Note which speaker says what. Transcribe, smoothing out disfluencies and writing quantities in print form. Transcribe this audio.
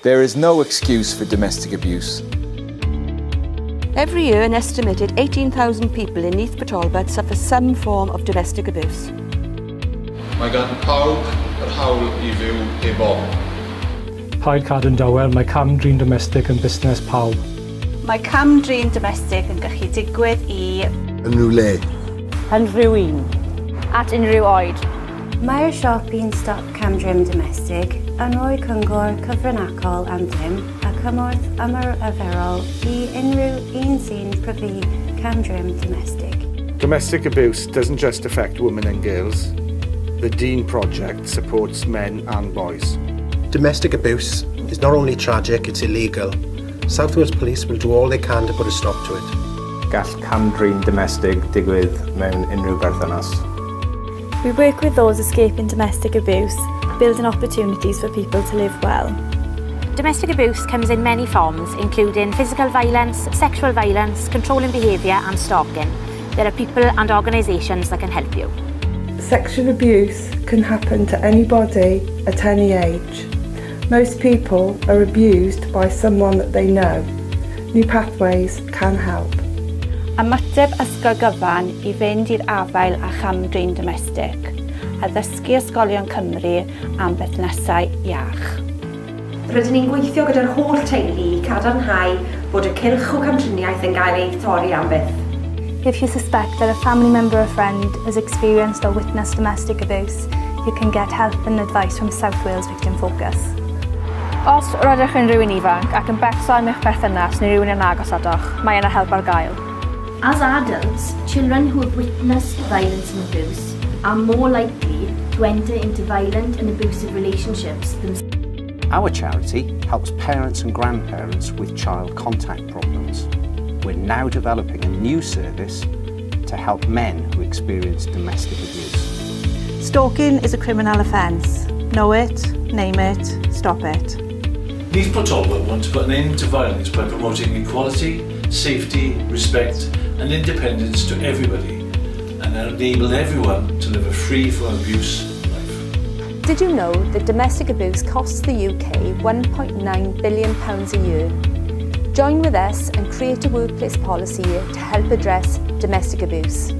Speaker 1: There is no excuse for domestic abuse.
Speaker 2: Every year, an estimated 18,000 people in Neath Talbot suffer some form of domestic abuse.
Speaker 3: Mae gan pawb yr hawl I fyw heb ofn.
Speaker 4: Paid cadw'n dawel, mae cam-drin domestig yn busnes pawb.
Speaker 5: Mae cam-drin domestig yn gallu digwydd I...
Speaker 6: yn rhyw le.
Speaker 7: Yn rhywun.
Speaker 8: At unrhyw oed.
Speaker 9: Mae'r siop un stop cam-drin domestig yn rhoi cyngor cyfrinachol am-drin a cymorth ymarferol I unrhyw un sy'n pryfu cam-drin domestig.
Speaker 10: Domestic abuse doesn't just affect women and girls. The Dean Project supports men and boys.
Speaker 6: Domestic abuse is not only tragic, it's illegal. South Wales Police will do all they can to put a stop to it.
Speaker 11: Gall cam-drin domestig digwydd mewn unrhyw berthynas.
Speaker 12: We work with those escaping domestic abuse, building opportunities for people to live well.
Speaker 8: Domestic abuse comes in many forms, including physical violence, sexual violence, controlling behaviour and stalking. There are people and organisations that can help you.
Speaker 13: Sexual abuse can happen to anybody at any age. Most people are abused by someone that they know. New pathways can help.
Speaker 5: Ymateb ysgol gyfan I fynd i'r afael a cham-drin domestig a ddysgu ysgolion Cymru am bethnasau iach.
Speaker 14: Rydyn ni'n gweithio gyda'r holl teulu I cadarnhau bod y cylch o camdriniaeth yn cael ei thorri am byth.
Speaker 12: If you suspect that a family member or friend has experienced or witnessed domestic abuse, you can get help and advice from South Wales Victim Focus.
Speaker 8: Os rydych yn rhywun ifanc ac yn becso am eich perthynas neu rhywun yn agos adoch, mae yna help ar gael.
Speaker 15: As adults, children who have witnessed violence and abuse are more likely to enter into violent and abusive relationships themselves.
Speaker 16: Our charity helps parents and grandparents with child contact problems. We're now developing a new service to help men who experience domestic abuse.
Speaker 2: Stalking is a criminal offence. Know it, name it, stop it.
Speaker 17: Neath Talbot want to put an end to violence by promoting equality, safety, respect and independence to everybody and enable everyone to live a free from abuse life.
Speaker 12: Did you know that domestic abuse costs the UK £1.9 billion a year? Join with us and create a workplace policy to help address domestic abuse.